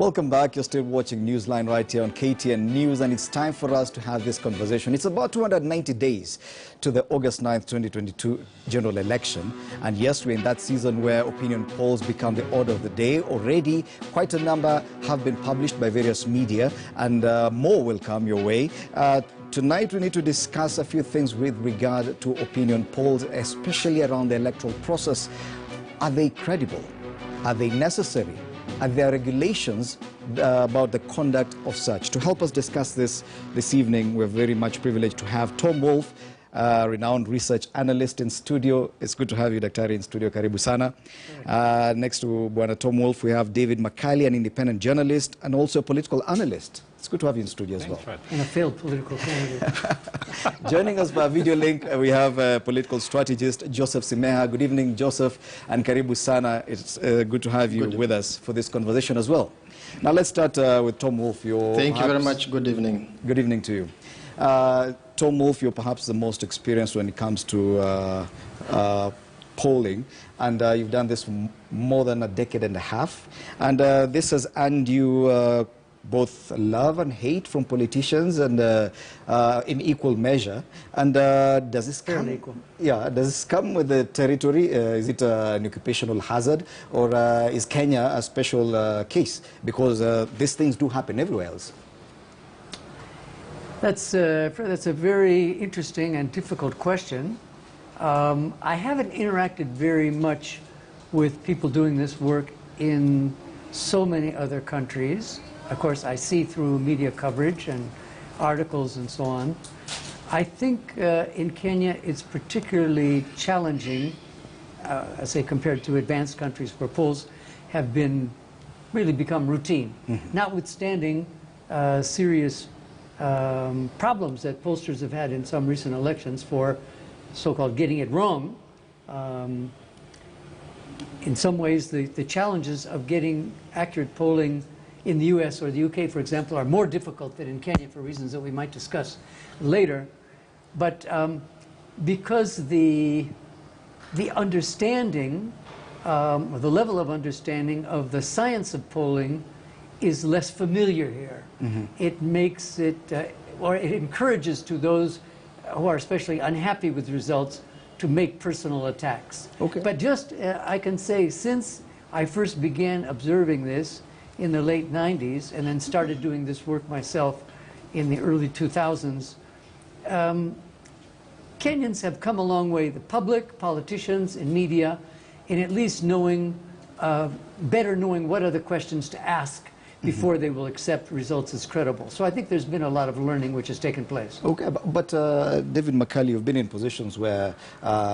Welcome back. You're still watching Newsline right here on KTN News, and it's time for us to have this conversation. It's about 290 days to the August 9th, 2022 general election. And yes, we're in that season where opinion polls become the order of the day. Already, quite a number have been published by various media, and more will come your way. Tonight, we need to discuss a few things with regard to opinion polls, especially around the electoral process. Are they credible? Are they necessary? Are there regulations about the conduct of such? To help us discuss this evening, we're very much privileged to have Tom Wolf, renowned research analyst in studio. It's good to have you, Daktari, in studio. Karibu sana. Next to Bwana Tom Wolf, we have David Makali, an independent journalist and also a political analyst. It's good to have you in studio as well. And a failed political candidate. Joining us by video link, we have political strategist Joseph Simeha. Good evening, Joseph, and Karibu sana. It's good to have you with us for this conversation as well. Now let's start with Tom Wolf. Thank you very much. Good evening. Good evening to you. Tom Wolf, you're perhaps the most experienced when it comes to polling, and you've done this for more than a decade and a half, and this has earned you both love and hate from politicians, and in equal measure. And does this come? Equal. Yeah, does this come with the territory? Is it an occupational hazard, or is Kenya a special case? Because these things do happen everywhere else. That's a very interesting and difficult question. I haven't interacted very much with people doing this work in so many other countries. Of course, I see through media coverage and articles and so on. I think in Kenya it's particularly challenging, I say compared to advanced countries where polls have really become routine, notwithstanding serious problems that pollsters have had in some recent elections for so-called getting it wrong. In some ways, the challenges of getting accurate polling in the US or the UK, for example, are more difficult than in Kenya for reasons that we might discuss later. But because the understanding, or the level of understanding of the science of polling is less familiar here. It makes it, or it encourages to those who are especially unhappy with results to make personal attacks. Okay. But just, I can say, since I first began observing this in the late 90s and then started doing this work myself in the early 2000s, Kenyans have come a long way, the public, politicians, and media, in at least knowing, better knowing what other questions to ask before they will accept results as credible. So I think there's been a lot of learning which has taken place. Okay, but David Makali, you've been in positions where,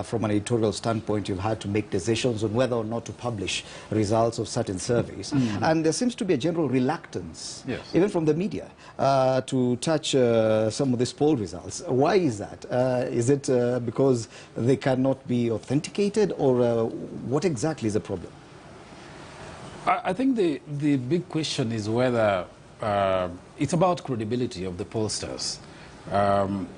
from an editorial standpoint, you've had to make decisions on whether or not to publish results of certain surveys. And there seems to be a general reluctance, even from the media, to touch some of these poll results. Why is that? Is it because they cannot be authenticated, or what exactly is the problem? I think the big question is whether it's about credibility of the pollsters.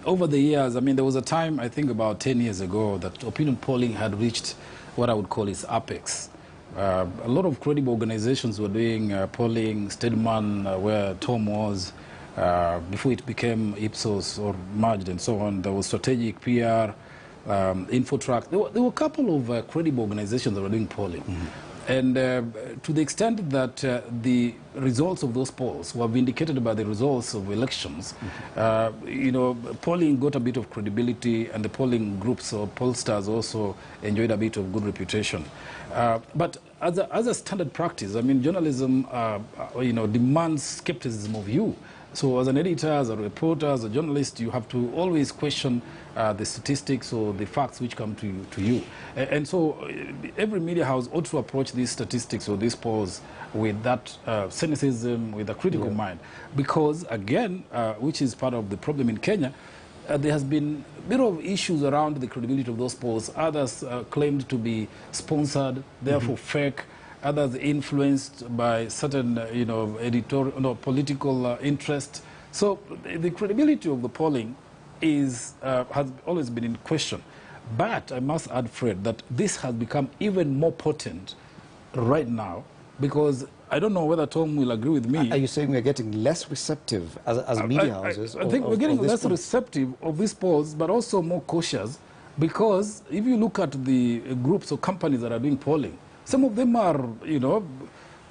Over the years, I mean, there was a time, I think about 10 years ago, that opinion polling had reached what I would call its apex. A lot of credible organizations were doing polling, Stedman, where Tom was, before it became Ipsos or merged and so on. There was Strategic PR, Infotrack. There were a couple of credible organizations that were doing polling. And to the extent that the results of those polls were vindicated by the results of elections, you know, polling got a bit of credibility, and the polling groups or pollsters also enjoyed a bit of good reputation. But as a standard practice, I mean, journalism, you know, demands skepticism of you. So as an editor, as a reporter, as a journalist, you have to always question the statistics or the facts which come to you. And so every media house ought to approach these statistics or these polls with that cynicism, with a critical mind. Because, again, which is part of the problem in Kenya, there has been a bit of issues around the credibility of those polls. Others claimed to be sponsored, therefore fake. Others influenced by certain, you know, editorial, no, political interest. So the credibility of the polling has always been in question. But I must add, Fred, that this has become even more potent right now because I don't know whether Tom will agree with me. Are you saying we're getting less receptive as media houses? I think we're getting less polls? receptive of these polls, but also more cautious, because if you look at the groups or companies that are doing polling, some of them are, you know,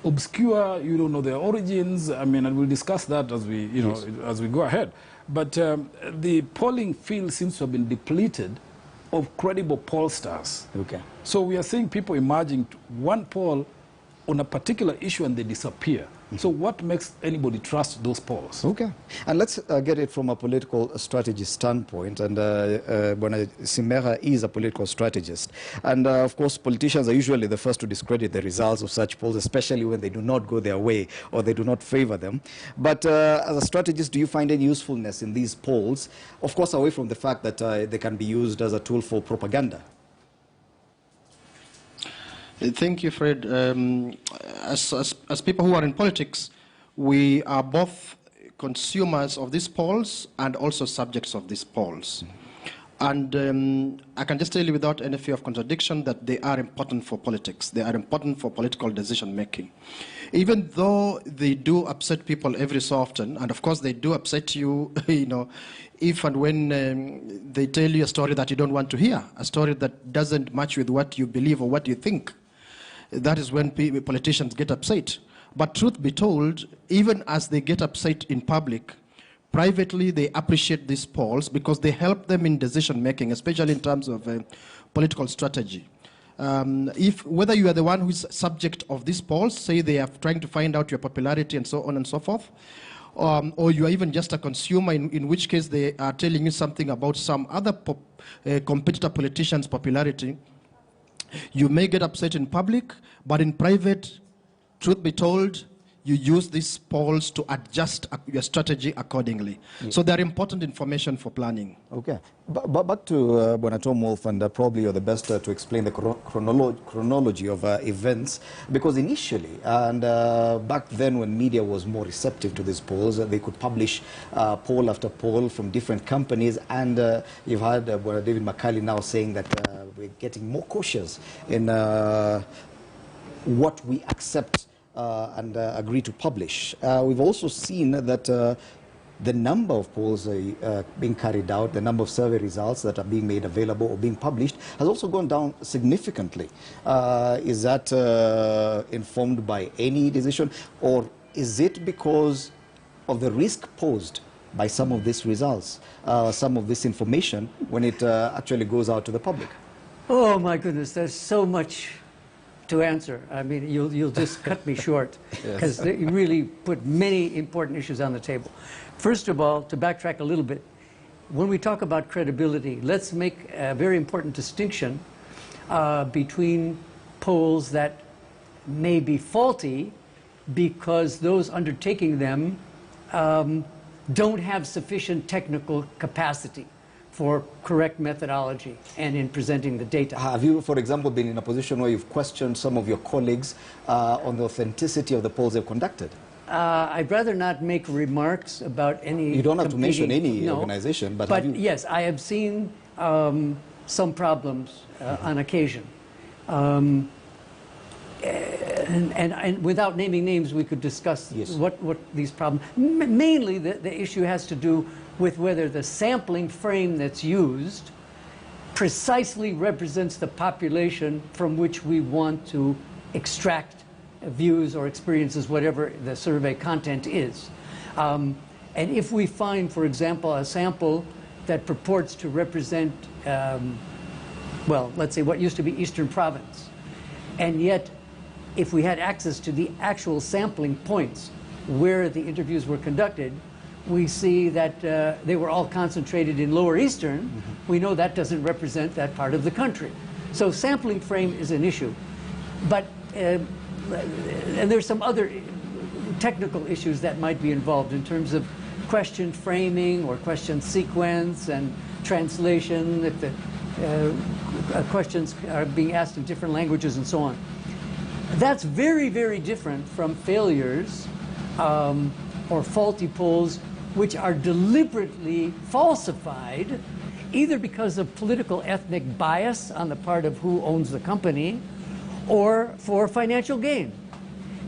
obscure. You don't know their origins. I mean, and we'll discuss that as we, you know, as we go ahead. But the polling field seems to have been depleted of credible pollsters. Okay. So we are seeing people emerging to one poll on a particular issue and they disappear. So what makes anybody trust those polls? Okay. And let's get it from a political strategy standpoint. And Bwana Simera is a political strategist. And of course, politicians are usually the first to discredit the results of such polls, especially when they do not go their way or they do not favor them. But as a strategist, do you find any usefulness in these polls? Of course, away from the fact that they can be used as a tool for propaganda. Thank you, Fred. As people who are in politics, we are both consumers of these polls and also subjects of these polls. And I can just tell you without any fear of contradiction that they are important for politics. They are important for political decision making. Even though they do upset people every so often, and of course they do upset you, you know, if and when they tell you a story that you don't want to hear, a story that doesn't match with what you believe or what you think. That is when politicians get upset. But truth be told, even as they get upset in public, privately they appreciate these polls because they help them in decision making, especially in terms of political strategy. Whether you are the one who is subject of these polls, say they are trying to find out your popularity and so on and so forth, or you are even just a consumer, in which case they are telling you something about some other competitor politician's popularity, you may get upset in public, but in private, truth be told, you use these polls to adjust your strategy accordingly. Yes. So they're important information for planning. Okay. But back to Bwana Tom Wolf, and probably you're the best to explain the chronology of events, because initially, and back then when media was more receptive to these polls, they could publish poll after poll from different companies, and you've had Bwana David Makali now saying that we're getting more cautious in what we accept and agree to publish. We've also seen that the number of polls being carried out, the number of survey results that are being made available or being published has also gone down significantly. Is that informed by any decision, or is it because of the risk posed by some of these results, some of this information, when it actually goes out to the public? Oh my goodness, there's so much to answer. I mean, you'll just cut me short, because you really put many important issues on the table. First of all, to backtrack a little bit, when we talk about credibility, let's make a very important distinction between polls that may be faulty because those undertaking them don't have sufficient technical capacity for correct methodology and in presenting the data. Have you, for example, been in a position where you've questioned some of your colleagues on the authenticity of the polls they've conducted? I'd rather not make remarks about any. You don't have to mention any organization, but have you... yes, I have seen some problems on occasion. And without naming names, we could discuss what these problems... Mainly, the issue has to do with whether the sampling frame that's used precisely represents the population from which we want to extract views or experiences, whatever the survey content is. And if we find, for example, a sample that purports to represent, well, let's say what used to be Eastern Province, and yet if we had access to the actual sampling points where the interviews were conducted, we see that they were all concentrated in Lower Eastern. We know that doesn't represent that part of the country. So sampling frame is an issue. But, and there's some other technical issues that might be involved in terms of question framing or question sequence and translation, if the questions are being asked in different languages and so on. That's very, very different from failures or faulty polls which are deliberately falsified, either because of political ethnic bias on the part of who owns the company or for financial gain.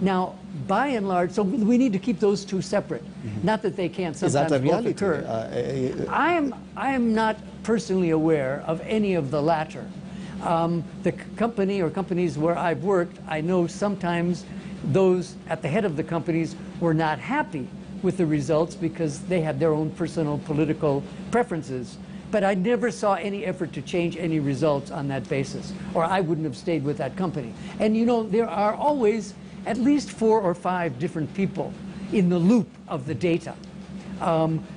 Now, by and large, so we need to keep those two separate. Not that they can't sometimes Is that a both reality? occur. I am not personally aware of any of the latter. The company or companies where I've worked, I know sometimes those at the head of the companies were not happy with the results because they had their own personal political preferences. But I never saw any effort to change any results on that basis, or I wouldn't have stayed with that company. And you know, there are always at least 4 or 5 different people in the loop of the data.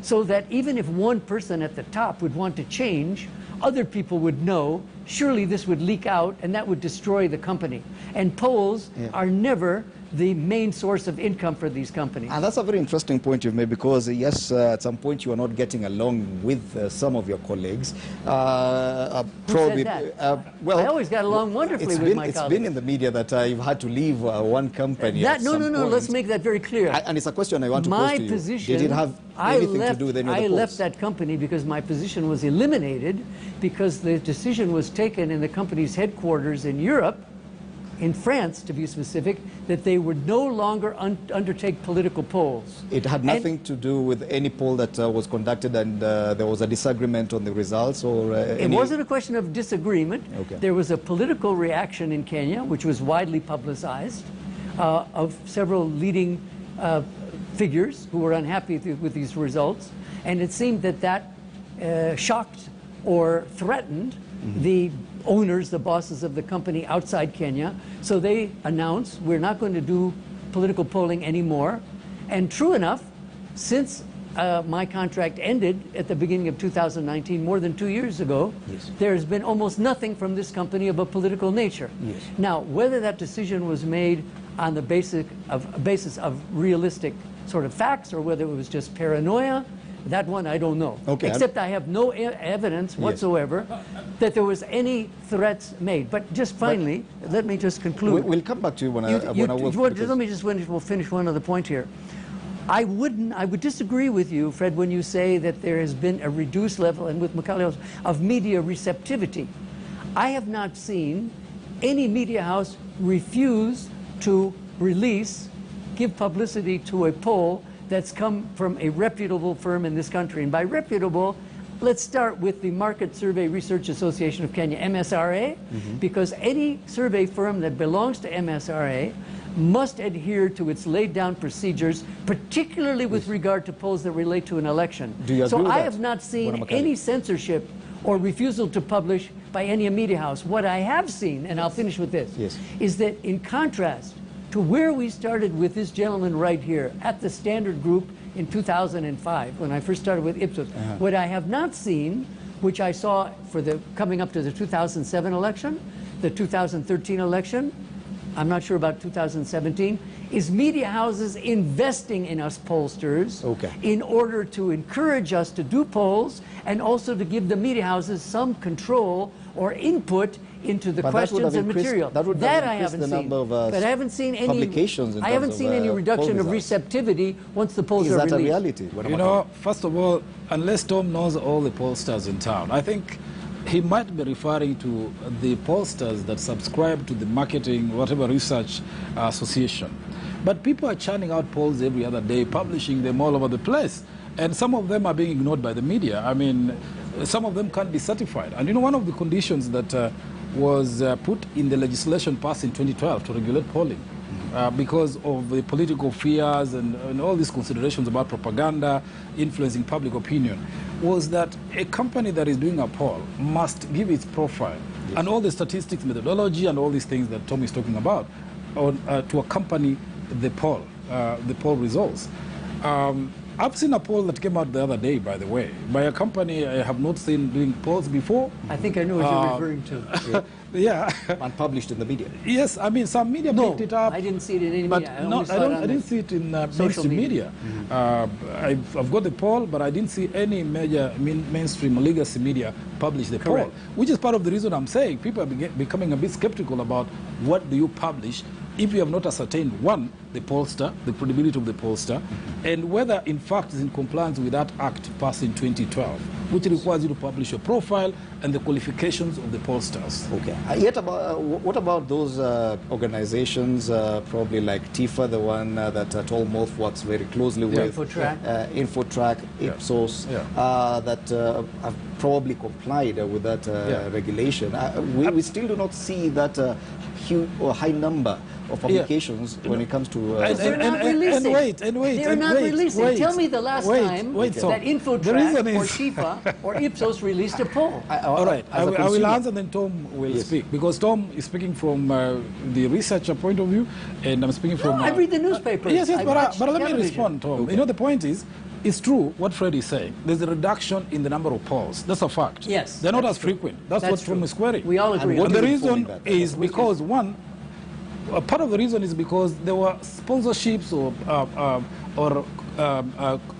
So that even if one person at the top would want to change, other people would know, surely this would leak out and that would destroy the company. And polls are never the main source of income for these companies. And that's a very interesting point you've made, because yes, at some point you are not getting along with some of your colleagues. Probably, well, I always got along wonderfully with my colleagues. It's been in the media that you've had to leave one company at some point. No, let's make that very clear. And it's a question I want to pose to you. Position, did it have anything to do with any of the polls? I left that company because my position was eliminated, because the decision was taken in the company's headquarters in Europe, in France to be specific, that they would no longer undertake political polls. It had nothing to do with any poll that was conducted and there was a disagreement on the results, or It wasn't a question of disagreement. Okay. There was a political reaction in Kenya, which was widely publicized, of several leading figures who were unhappy with these results, and it seemed that that shocked or threatened the owners, the bosses of the company outside Kenya. So they announced, we're not going to do political polling anymore. And true enough, since my contract ended at the beginning of 2019, more than 2 years ago, there's been almost nothing from this company of a political nature. Now, whether that decision was made on the basis of realistic sort of facts, or whether it was just paranoia, that one I don't know. Okay. Except I have no evidence whatsoever that there was any threats made. But just finally, let me just conclude. We'll come back to you when let me just finish one other point here. I would disagree with you, Fred, when you say that there has been a reduced level, and with Macaulay, of media receptivity. I have not seen any media house refuse to give publicity to a poll that's come from a reputable firm in this country. And by reputable, let's start with the Market Survey Research Association of Kenya, MSRA, because any survey firm that belongs to MSRA must adhere to its laid down procedures, particularly with regard to polls that relate to an election. Do you agree with I that, have not seen any censorship or refusal to publish by any media house. What I have seen, and I'll finish with this, is that in contrast to where we started with this gentleman right here at the Standard Group in 2005, when I first started with Ipsos, what I have not seen, which I saw for the coming up to the 2007 election, the 2013 election, I'm not sure about 2017, is media houses investing in us pollsters in order to encourage us to do polls, and also to give the media houses some control or input into the questions and material. That I haven't seen. But I haven't seen any publications. I haven't seen any reduction of receptivity once the polls are released. Is that a reality? You know, first of all, unless Tom knows all the pollsters in town, I think he might be referring to the pollsters that subscribe to the marketing, whatever research association. But people are churning out polls every other day, publishing them all over the place. And some of them are being ignored by the media. I mean, some of them can't be certified. And you know, one of the conditions that was put in the legislation passed in 2012 to regulate polling, because of the political fears and all these considerations about propaganda influencing public opinion, was that a company that is doing a poll must give its profile and all the statistics, methodology, and all these things that Tom is talking about to accompany the poll results. I've seen a poll that came out the other day, by the way, by a company I have not seen doing polls before. I think I know what you're referring to. Yeah. And published in the media. Yes, I mean, some media picked it up. I didn't see it in any but media. I didn't see it in mainstream media. I've got the poll, but I didn't see any major mainstream legacy media publish the poll, which is part of the reason I'm saying people are becoming a bit skeptical about what do you publish if you have not ascertained, one, the pollster, the credibility of the pollster, and whether in fact is in compliance with that act passed in 2012. which requires you to publish your profile and the qualifications of the pollsters. Okay. Yet about, what about those organizations, probably like Tifa, the one that Tol Moth works very closely with, Infotrack, Ipsos, that have probably complied with that regulation. We still do not see that huge or high number of publications when it comes to... they're not releasing. They're not releasing. Tell me the last time that Infotrack or Tifa or Ipsos released a poll. All right, I will answer, then Tom will speak. Because Tom is speaking from the researcher point of view, and I'm speaking from... I read the newspapers. Yes, but let me respond, Tom. Okay. You know, the point is, it's true what Fred is saying. There's a reduction in the number of polls. That's a fact. Yes. They're not as frequent. That's what Tom is querying. We all agree. And the reason is because, one, part of the reason is because there were sponsorships or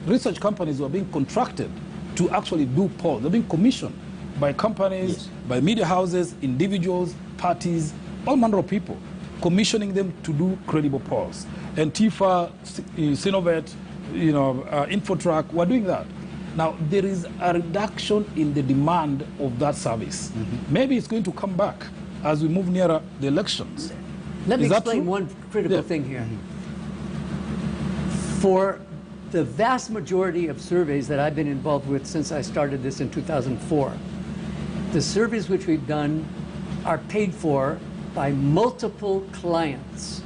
research companies who are being contracted to actually do polls. They're being commissioned by companies, by media houses, individuals, parties, all manner of people, commissioning them to do credible polls. And Tifa, Sinovet, Infotrack, we're doing that. Now, there is a reduction in the demand of that service. Maybe it's going to come back as we move nearer the elections. Let me explain one critical thing here. For the vast majority of surveys that I've been involved with since I started this in 2004, the surveys which we've done are paid for by multiple clients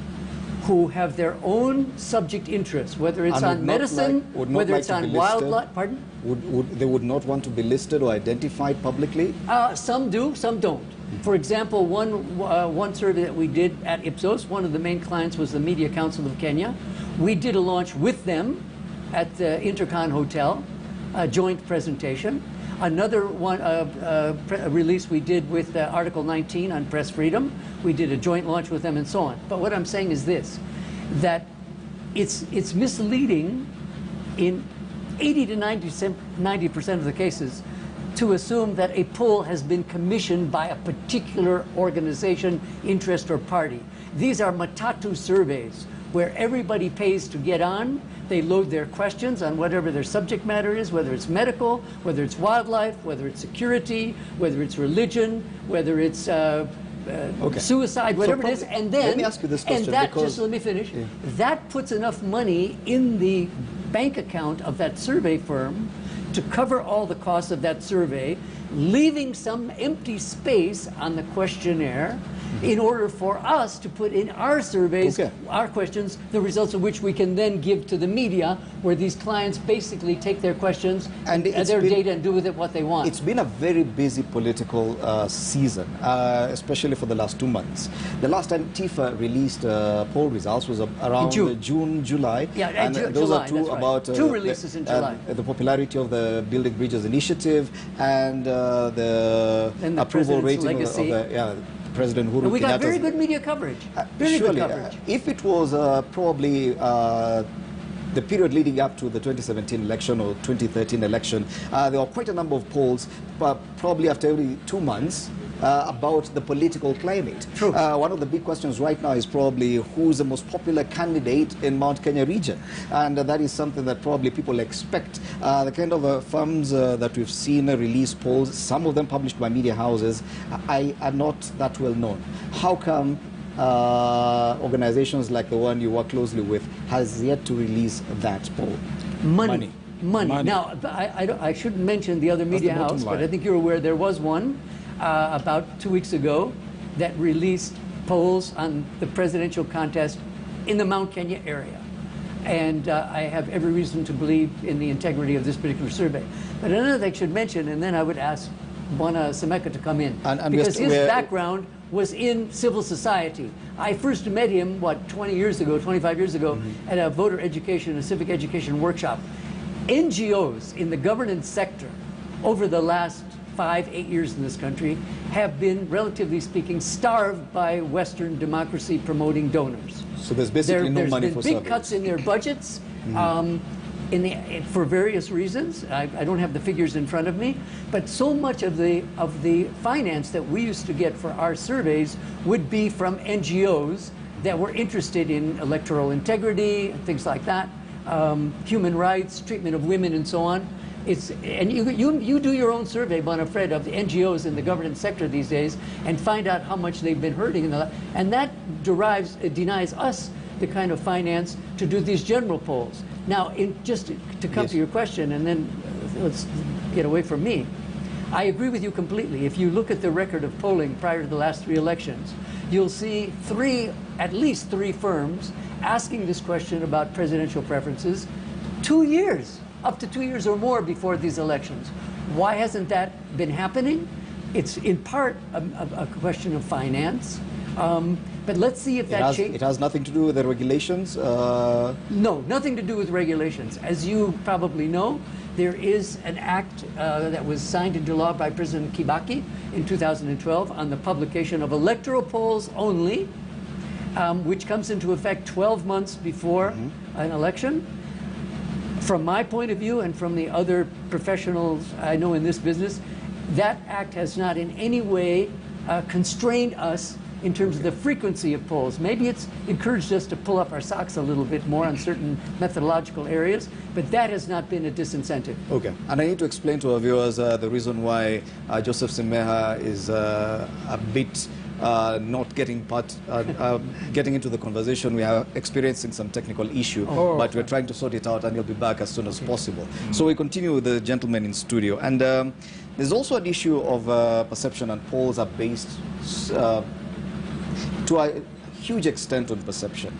who have their own subject interests, whether it's on medicine, whether it's on wildlife. Pardon? They would not want to be listed or identified publicly? Some do, some don't. For example, one survey that we did at Ipsos, one of the main clients was the Media Council of Kenya. We did a launch with them at the Intercon Hotel, a joint presentation. Another one, release we did with Article 19 on press freedom. We did a joint launch with them and so on. But what I'm saying is this, that it's misleading in 80 to 90% of the cases to assume that a poll has been commissioned by a particular organization, interest, or party. These are matatu surveys where everybody pays to get on. They load their questions on whatever their subject matter is, whether it's medical, whether it's wildlife, whether it's security, whether it's religion, whether it's suicide, whatever it is, and then, let me ask you this question, just let me finish. That puts enough money in the bank account of that survey firm to cover all the costs of that survey, leaving some empty space on the questionnaire in order for us to put in our surveys, our questions, the results of which we can then give to the media, where these clients basically take their questions and their data and do with it what they want. It's been a very busy political season, especially for the last 2 months. The last time Tifa released poll results was around June, July. Yeah, and those July, are two about two releases in July. The popularity of the Building Bridges initiative and the approval rating of President Uhuru Kenyatta's. We got very good media coverage. Very good coverage. If it was probably the period leading up to the 2017 election or 2013 election, there were quite a number of polls, probably after every 2 months, about the political climate. True. One of the big questions right now is probably who's the most popular candidate in Mount Kenya region, and that is something that probably people expect. The kind of firms that we've seen release polls, some of them published by media houses, are not that well known. How come organizations like the one you work closely with has yet to release that poll? Money. Now, I shouldn't mention the other media house, but I think you're aware there was one about 2 weeks ago that released polls on the presidential contest in the Mount Kenya area. And I have every reason to believe in the integrity of this particular survey. But another thing I should mention, and then I would ask Bwana Semeka to come in, because his background was in civil society. I first met him, 25 years ago, at a voter education, a civic education workshop. NGOs in the governance sector over the last 5-8 years in this country have been, relatively speaking, starved by Western democracy promoting donors. So there's basically no money for surveys. There's been big cuts in their budgets for various reasons. I don't have the figures in front of me, but so much of the finance that we used to get for our surveys would be from NGOs that were interested in electoral integrity, things like that, human rights, treatment of women, and so on. And you do your own survey, Bonafred, of the NGOs in the government sector these days and find out how much they've been hurting. And that denies us the kind of finance to do these general polls. Now, just to come to your question, and then let's get away from me. I agree with you completely. If you look at the record of polling prior to the last 3 elections, you'll see at least three firms asking this question about presidential preferences 2 years, up to 2 years or more before these elections. Why hasn't that been happening? It's in part a question of finance. But let's see if that changes. It has nothing to do with the regulations? No, nothing to do with regulations. As you probably know, there is an act that was signed into law by President Kibaki in 2012 on the publication of electoral polls only, which comes into effect 12 months before an election. From my point of view and from the other professionals I know in this business, that act has not in any way constrained us in terms of the frequency of polls. Maybe it's encouraged us to pull up our socks a little bit more on certain methodological areas, but that has not been a disincentive. Okay, and I need to explain to our viewers the reason why Joseph Simeha is a bit not getting getting into the conversation. We are experiencing some technical issue, but we're trying to sort it out, and he'll be back as soon as possible. So we continue with the gentleman in studio, and there's also an issue of perception, and polls are based to a huge extent on perception.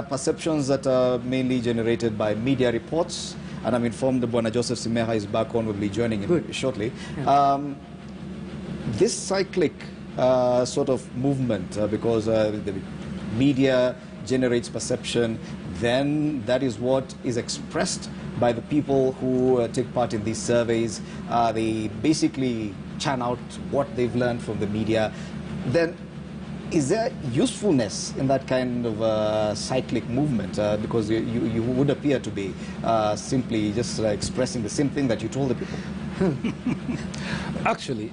Perceptions that are mainly generated by media reports, and I'm informed that Bwana Joseph Simeha is back on, will be joining in shortly. Yeah. This cyclic sort of movement, because the media generates perception, then that is what is expressed by the people who take part in these surveys. They basically churn out what they've learned from the media. Then is there usefulness in that kind of cyclic movement? Because you would appear to be simply just expressing the same thing that you told the people. Actually,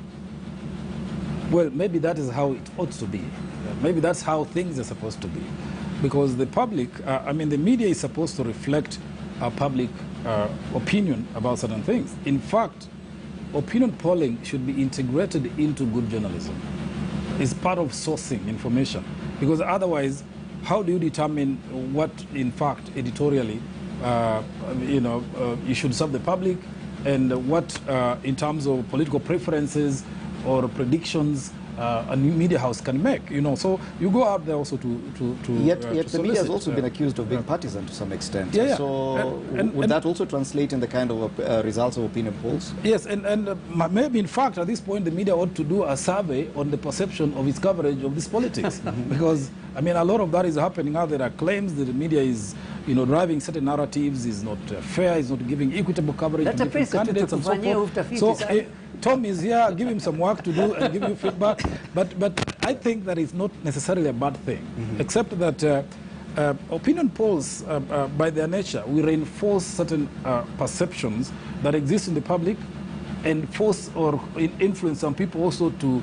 well, maybe that is how it ought to be. Maybe that's how things are supposed to be. Because the public, I mean, the media is supposed to reflect public opinion about certain things. In fact, opinion polling should be integrated into good journalism. It's part of sourcing information. Because otherwise, how do you determine what, in fact, editorially, you should serve the public, and what, in terms of political preferences or predictions, a new media house can make, So you go out there also Yet the media has also been accused of being partisan to some extent. Yeah. So would that also translate in the kind of results of opinion polls? Yes, and maybe in fact at this point the media ought to do a survey on the perception of its coverage of this politics. Because, I mean, a lot of that is happening now. There are claims that the media is, driving certain narratives, is not fair, is not giving equitable coverage to different candidates and so forth. So Tom is here, give him some work to do and give you feedback. But I think that is not necessarily a bad thing, except that opinion polls, by their nature, will reinforce certain perceptions that exist in the public, and force or influence some people also to,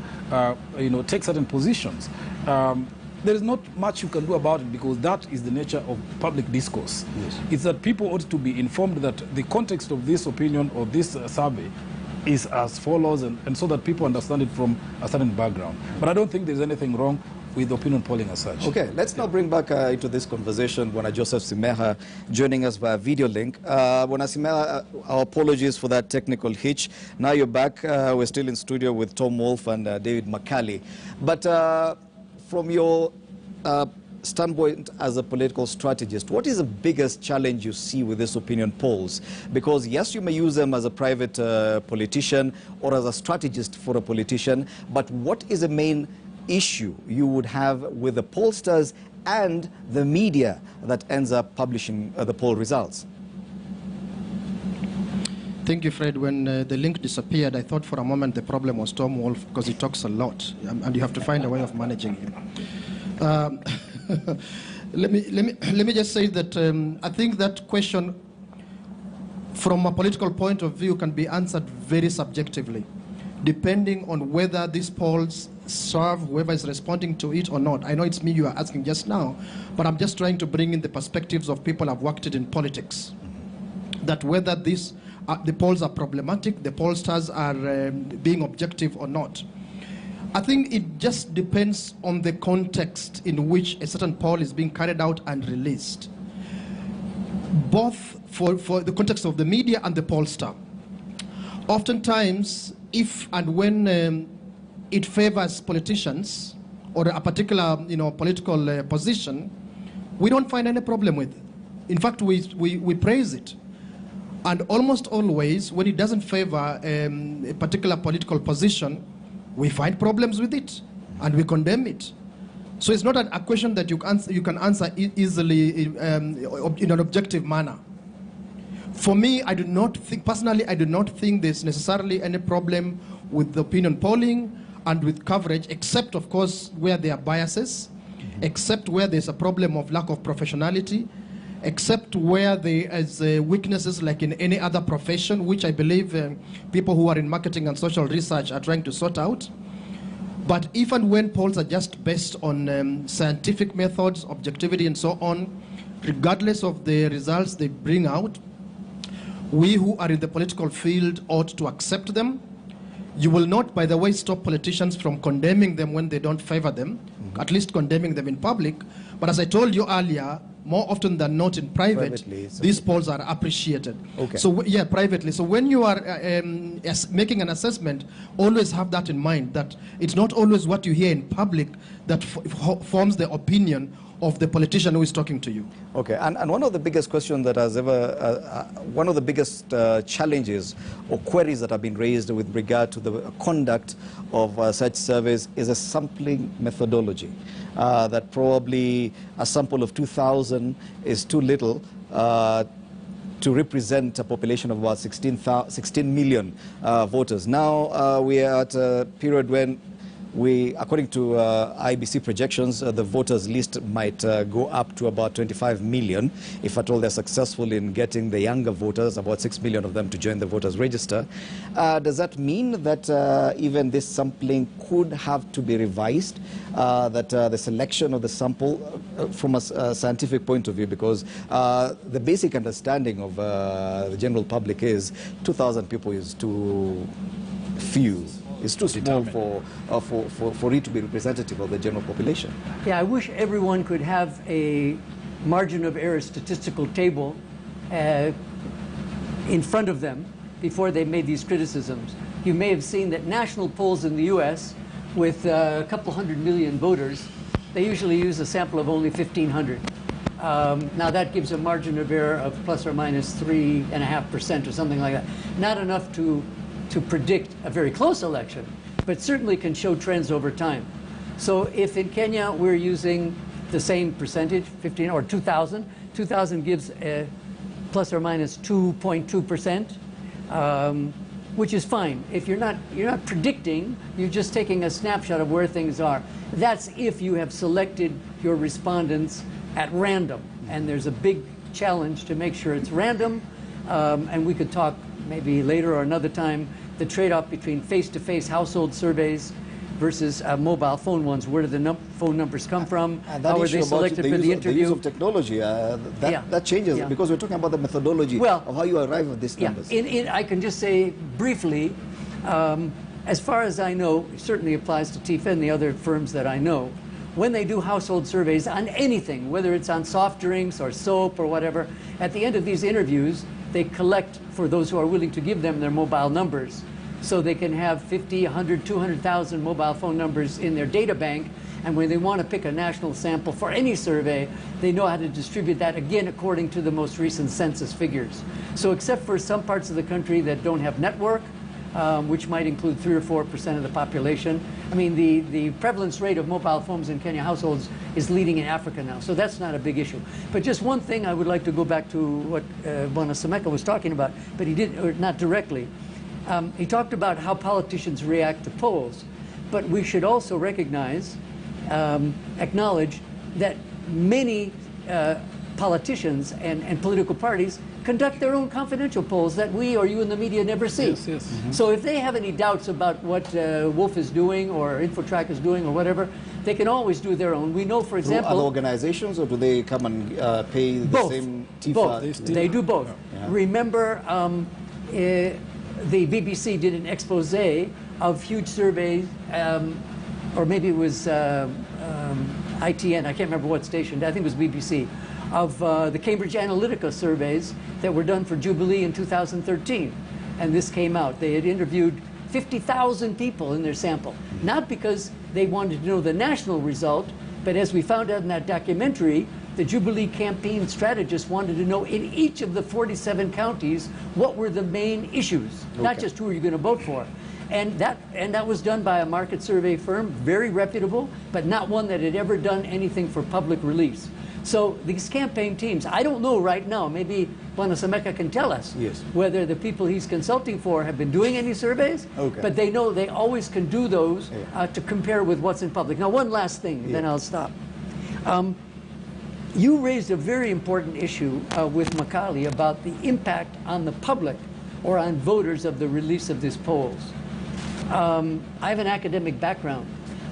take certain positions. There is not much you can do about it, because that is the nature of public discourse. Yes. It's that people ought to be informed that the context of this opinion or this survey is as follows, and so that people understand it from a certain background. But I don't think there's anything wrong with opinion polling as such. Okay, let's now bring back into this conversation Bwana Joseph Simeha, joining us via video link. Bwana Simeha, our apologies for that technical hitch. Now you're back. We're still in studio with Tom Wolf and David Makali. But from your standpoint as a political strategist, what is the biggest challenge you see with these opinion polls? Because yes, you may use them as a private politician or as a strategist for a politician, but what is the main issue you would have with the pollsters and the media that ends up publishing the poll results? Thank you, Fred. When the link disappeared, I thought for a moment the problem was Tom Wolf, because he talks a lot, and you have to find a way of managing him. Let me just say that I think that question, from a political point of view, can be answered very subjectively, depending on whether these polls serve whoever is responding to it or not. I know it's me you are asking just now, but I'm just trying to bring in the perspectives of people who have worked in politics, that whether these the polls are problematic, the pollsters are being objective or not. I think it just depends on the context in which a certain poll is being carried out and released, both for the context of the media and the pollster. Oftentimes, if and when it favors politicians or a particular political position, we don't find any problem with it. In fact, we praise it. And almost always, when it doesn't favor a particular political position, we find problems with it, and we condemn it. So it's not a question that you can answer easily in an objective manner. For me, personally, I do not think there's necessarily any problem with the opinion polling and with coverage, except, of course, where there are biases, except where there's a problem of lack of professionality, except where there is weaknesses like in any other profession, which I believe people who are in marketing and social research are trying to sort out. But if and when polls are just based on scientific methods, objectivity, and so on, regardless of the results they bring out, we who are in the political field ought to accept them. You will not, by the way, stop politicians from condemning them when they don't favor them, at least condemning them in public. But as I told you earlier, more often than not in private, these polls are appreciated. Okay. So, yeah, privately. So when you are making an assessment, always have that in mind, that it's not always what you hear in public that forms the opinion of the politician who is talking to you. Okay, and one of the biggest questions that has ever, one of the biggest challenges or queries that have been raised with regard to the conduct of such surveys is a sampling methodology. That probably a sample of 2,000 is too little to represent a population of about 16 million voters. Now we are at a period when according to IBC projections, the voters list might go up to about 25 million, if at all they're successful in getting the younger voters, about 6 million of them, to join the voters register. Does that mean that even this sampling could have to be revised, that the selection of the sample from a scientific point of view, because the basic understanding of the general public is 2,000 people is too few. It's too small for it to be representative of the general population. Yeah, I wish everyone could have a margin of error statistical table in front of them before they made these criticisms. You may have seen that national polls in the U.S. with a couple 100 million voters, they usually use a sample of only 1,500. Now that gives a margin of error of plus or minus 3.5% or something like that. Not enough to predict a very close election, but certainly can show trends over time. So if in Kenya we're using the same percentage, 15 or 2,000, 2,000 gives a plus or minus 2.2%, which is fine. If you're not predicting, you're just taking a snapshot of where things are. That's if you have selected your respondents at random, and there's a big challenge to make sure it's random, and we could talk maybe later or another time, the trade-off between face-to-face household surveys versus mobile phone ones. Where do the phone numbers come from? How are they selected for the interview? The use of technology, that changes, because we're talking about the methodology of how you arrive at these numbers. I can just say briefly, as far as I know, it certainly applies to Tifa and the other firms that I know, when they do household surveys on anything, whether it's on soft drinks or soap or whatever, at the end of these interviews, they collect, for those who are willing to give them, their mobile numbers. So they can have 50, 100, 200,000 mobile phone numbers in their data bank, and when they want to pick a national sample for any survey, they know how to distribute that, again, according to the most recent census figures. So except for some parts of the country that don't have network, which might include 3 or 4% of the population. I mean, the prevalence rate of mobile phones in Kenya households is leading in Africa now, so that's not a big issue. But just one thing, I would like to go back to what Bwana Semeka was talking about, but he did, or not directly. He talked about how politicians react to polls, but we should also recognize, acknowledge that many politicians and political parties conduct their own confidential polls that we or you in the media never see. Yes, yes. Mm-hmm. So if they have any doubts about what Wolf is doing or InfoTrack is doing or whatever, they can always do their own. We know, for example... Through other organizations, or do they come and pay the both. same Tifa? Both. They do both. Yeah. Remember, the BBC did an expose of huge surveys, or maybe it was ITN, I can't remember what station, I think it was BBC, of the Cambridge Analytica surveys that were done for Jubilee in 2013. And this came out. They had interviewed 50,000 people in their sample, not because they wanted to know the national result, but as we found out in that documentary, the Jubilee campaign strategists wanted to know in each of the 47 counties what were the main issues, not just who are you going to vote for. And that was done by a market survey firm, very reputable, but not one that had ever done anything for public release. So these campaign teams, I don't know right now, maybe Buenasameka can tell us whether the people he's consulting for have been doing any surveys, but they know they always can do those to compare with what's in public. Now, one last thing, then I'll stop. You raised a very important issue with Macaulay about the impact on the public or on voters of the release of these polls. I have an academic background.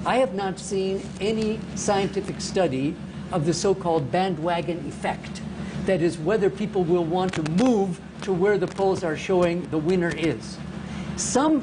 I have not seen any scientific study of the so-called bandwagon effect. That is, whether people will want to move to where the polls are showing the winner is.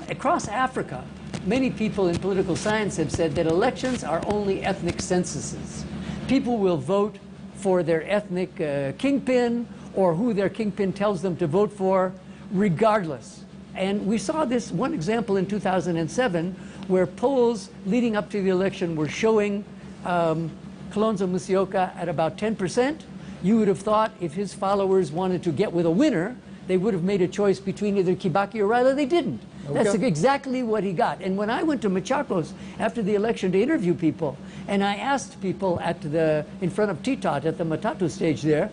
Across Africa, many people in political science have said that elections are only ethnic censuses. People will vote for their ethnic kingpin or who their kingpin tells them to vote for, regardless. And we saw this one example in 2007 where polls leading up to the election were showing Kalonzo Musyoka at about 10%. You would have thought if his followers wanted to get with a winner, they would have made a choice between either Kibaki or Raila. They didn't. That's exactly what he got. And when I went to Machakos after the election to interview people, and I asked people in front of Titot at the Matatu stage there,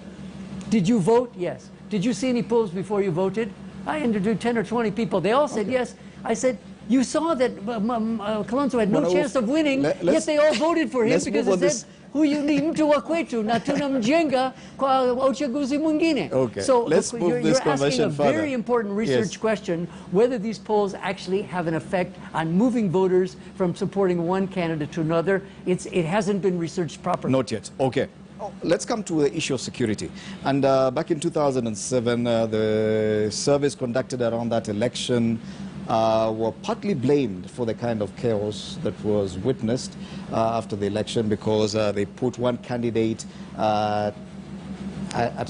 did you vote? Yes. Did you see any polls before you voted? I interviewed 10 or 20 people. They all said yes. I said, you saw that Kalonzo had no chance of winning, yet they all voted for him because he said, huyu ni mtu wa kwetu na tunamjenga kwa uchaguzi mwingine. So let's move this you're asking a further. very important research question, whether these polls actually have an effect on moving voters from supporting one candidate to another. It hasn't been researched properly. Not yet. Okay. Let's come to the issue of security. And back in 2007, the surveys conducted around that election were partly blamed for the kind of chaos that was witnessed after the election because they put one candidate at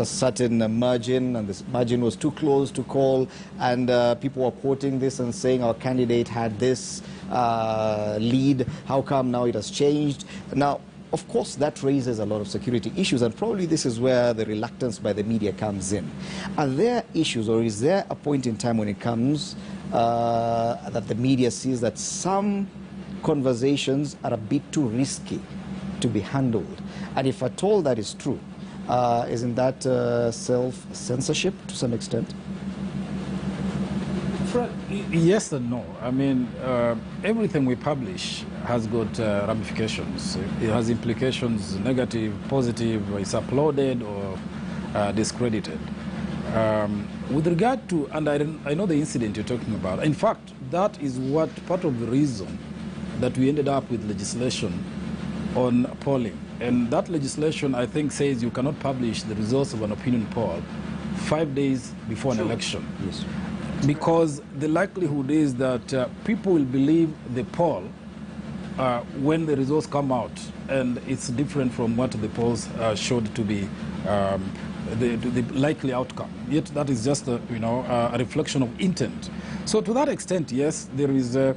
a certain margin, and this margin was too close to call, and people were quoting this and saying our candidate had this lead. How come now it has changed? Now, of course, that raises a lot of security issues, and probably this is where the reluctance by the media comes in. Are there issues, or is there a point in time when it comes that the media sees that some conversations are a bit too risky to be handled? And if at all that is true, isn't that self-censorship to some extent? Yes and no. I mean, everything we publish has got ramifications. It has implications, negative, positive, it's uploaded or discredited. With regard to, and I know the incident you're talking about, in fact, that is what part of the reason that we ended up with legislation on polling. And that legislation, I think, says you cannot publish the results of an opinion poll 5 days before an election. Yes. Because the likelihood is that people will believe the poll when the results come out, and it's different from what the polls showed to be the likely outcome. Yet that is just a reflection of intent. So to that extent, yes, there is a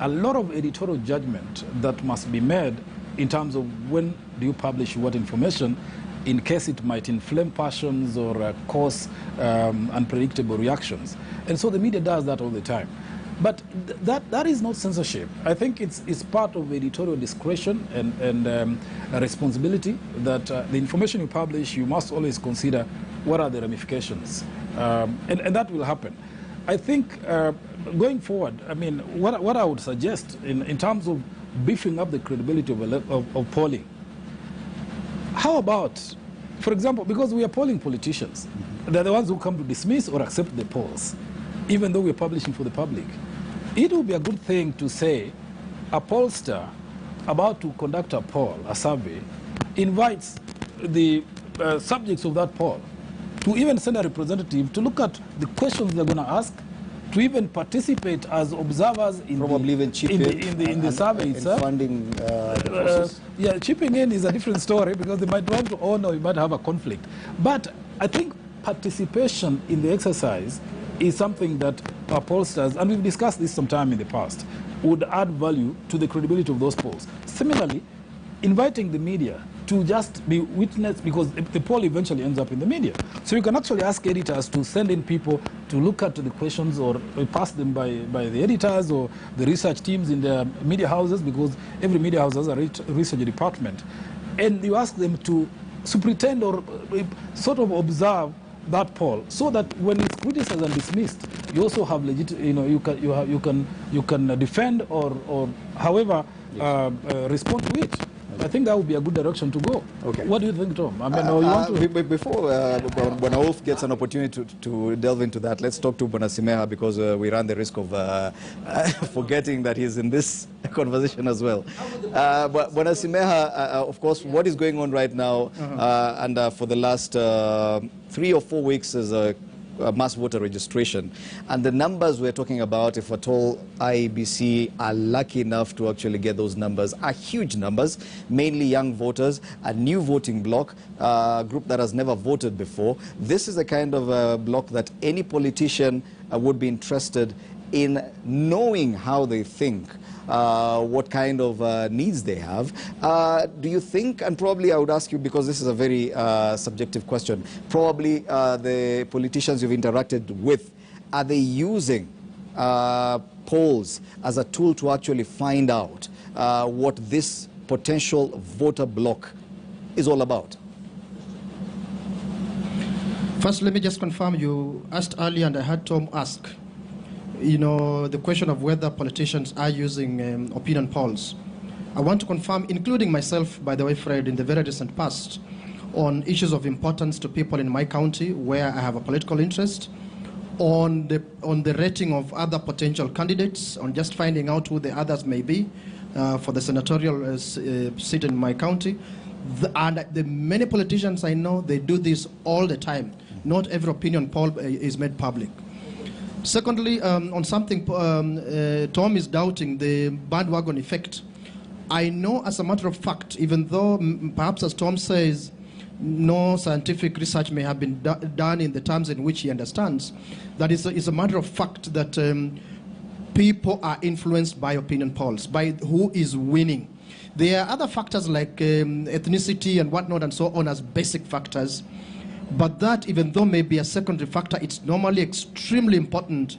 lot of editorial judgment that must be made in terms of when do you publish what information, in case it might inflame passions or cause unpredictable reactions. And so the media does that all the time. But that is not censorship. I think it's part of editorial discretion and responsibility that the information you publish, you must always consider what are the ramifications. And that will happen. I think going forward, I mean, what I would suggest in terms of beefing up the credibility of polling, how about, for example, because we are polling politicians, they're the ones who come to dismiss or accept the polls, even though we're publishing for the public. It would be a good thing to say a pollster about to conduct a poll, a survey, invites the subjects of that poll to even send a representative to look at the questions they're going to ask, to even participate as observers in probably even chip in the survey itself. Funding the process. Yeah, chipping in is a different story because they might want to own or you might have a conflict. But I think participation in the exercise is something that our pollsters, and we've discussed this sometime in the past, would add value to the credibility of those polls. Similarly, inviting the media to just be witness, because the poll eventually ends up in the media. So you can actually ask editors to send in people to look at the questions or pass them by the editors or the research teams in the media houses, because every media house has a research department. And you ask them to superintend or sort of observe that poll, so that when it's criticized and dismissed, you also have you can defend or however respond to it. I think that would be a good direction to go. Okay. What do you think, Tom? I mean, you want to... Before when Wolf gets an opportunity to delve into that, let's talk to Bonasimeha, because we run the risk of forgetting that he's in this conversation as well. But Bonasimeha, of course, what is going on right now, and for the last 3 or 4 weeks is a mass voter registration, and the numbers we're talking about, if at all IEBC are lucky enough to actually get those numbers, are huge numbers, mainly young voters, a new voting bloc, a group that has never voted before. This is a kind of bloc that any politician would be interested in knowing how they think, what kind of needs they have. Do you think, and probably I would ask you, because this is a very subjective question, probably the politicians you've interacted with, are they using polls as a tool to actually find out what this potential voter bloc is all about? First, let me just confirm, you asked earlier, and I had Tom ask, the question of whether politicians are using opinion polls. I want to confirm, including myself, by the way, Fred, in the very recent past, on issues of importance to people in my county where I have a political interest, on the rating of other potential candidates, on just finding out who the others may be for the senatorial seat in my county. And the many politicians I know, they do this all the time. Not every opinion poll is made public. Secondly, on something Tom is doubting, the bandwagon effect. I know as a matter of fact, even though perhaps as Tom says, no scientific research may have been done in the terms in which he understands, that is a matter of fact that people are influenced by opinion polls, by who is winning. There are other factors like ethnicity and whatnot and so on as basic factors. But that, even though may be a secondary factor, it's normally extremely important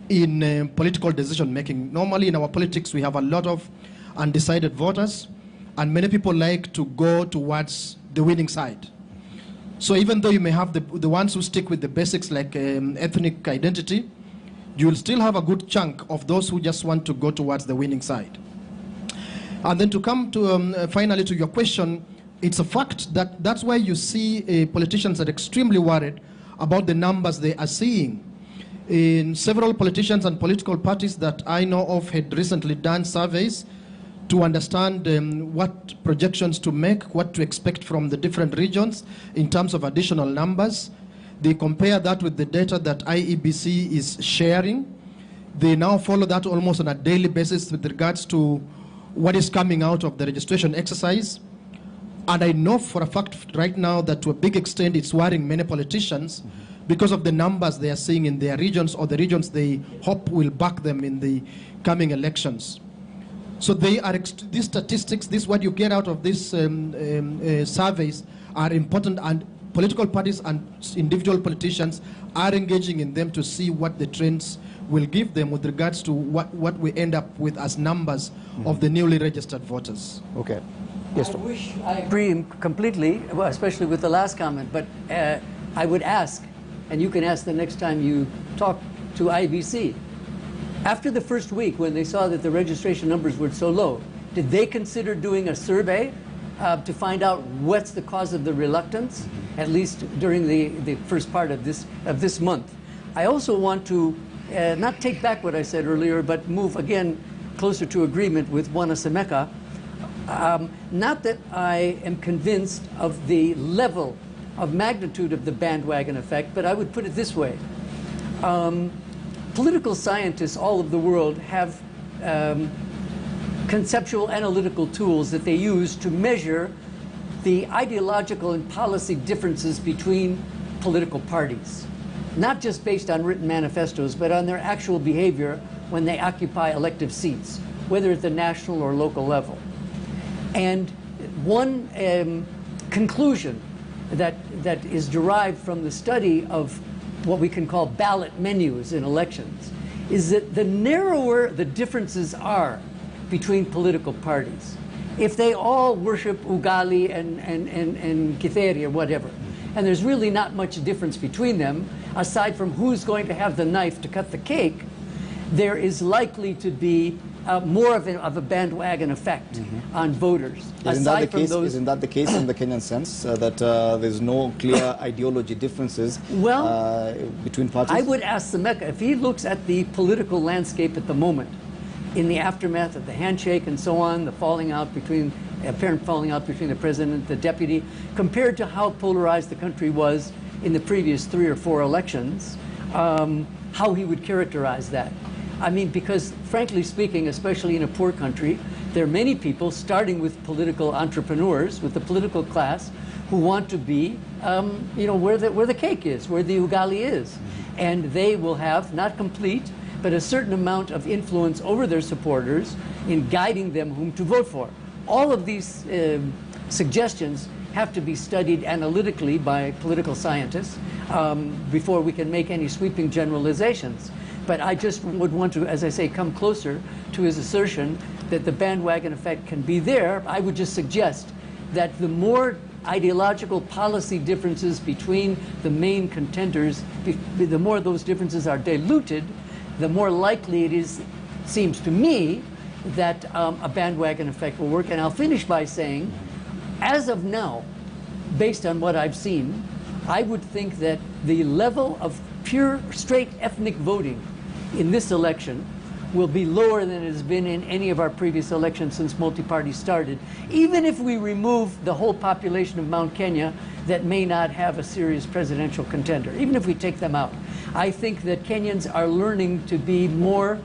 in political decision making. Normally in our politics, we have a lot of undecided voters, and many people like to go towards the winning side. So even though you may have the ones who stick with the basics like ethnic identity, you will still have a good chunk of those who just want to go towards the winning side. And then to come to finally to your question, it's a fact that that's why you see politicians are extremely worried about the numbers they are seeing. In several politicians and political parties that I know of had recently done surveys to understand what projections to make, what to expect from the different regions in terms of additional numbers. They compare that with the data that IEBC is sharing. They now follow that almost on a daily basis with regards to what is coming out of the registration exercise. And I know for a fact right now that to a big extent it's worrying many politicians because of the numbers they are seeing in their regions or the regions they hope will back them in the coming elections. So they are these statistics, this what you get out of these surveys are important, and political parties and individual politicians are engaging in them to see what the trends will give them with regards to what we end up with as numbers of the newly registered voters. Okay. Yes, I wish I agree completely, well, especially with the last comment, but I would ask, and you can ask the next time you talk to IBC, after the first week when they saw that the registration numbers were so low, did they consider doing a survey to find out what's the cause of the reluctance, at least during the first part of this month? I also want to not take back what I said earlier, but move again closer to agreement with Bonasimeha. Not that I am convinced of the level of magnitude of the bandwagon effect, but I would put it this way. Political scientists all over the world have conceptual analytical tools that they use to measure the ideological and policy differences between political parties, not just based on written manifestos, but on their actual behavior when they occupy elective seats, whether at the national or local level. And one conclusion that is derived from the study of what we can call ballot menus in elections is that the narrower the differences are between political parties, if they all worship Ugali and Kitheri or whatever, and there's really not much difference between them, aside from who's going to have the knife to cut the cake, there is likely to be more of a bandwagon effect on voters. Isn't that the case in the Kenyan sense, that there's no clear ideology differences between parties? I would ask Semeka, if he looks at the political landscape at the moment, in the aftermath of the handshake and so on, the apparent falling out between the president and the deputy, compared to how polarized the country was in the previous 3 or 4 elections, how he would characterize that. I mean, because frankly speaking, especially in a poor country, there are many people, starting with political entrepreneurs, with the political class, who want to be, where the cake is, where the ugali is. And they will have, not complete, but a certain amount of influence over their supporters in guiding them whom to vote for. All of these suggestions have to be studied analytically by political scientists before we can make any sweeping generalizations. But I just would want to, as I say, come closer to his assertion that the bandwagon effect can be there. I would just suggest that the more ideological policy differences between the main contenders, the more those differences are diluted, the more likely it seems to me, that a bandwagon effect will work. And I'll finish by saying, as of now, based on what I've seen, I would think that the level of pure, straight ethnic voting in this election will be lower than it has been in any of our previous elections since multi-party started, even if we remove the whole population of Mount Kenya that may not have a serious presidential contender, even if we take them out. I think that Kenyans are learning to be more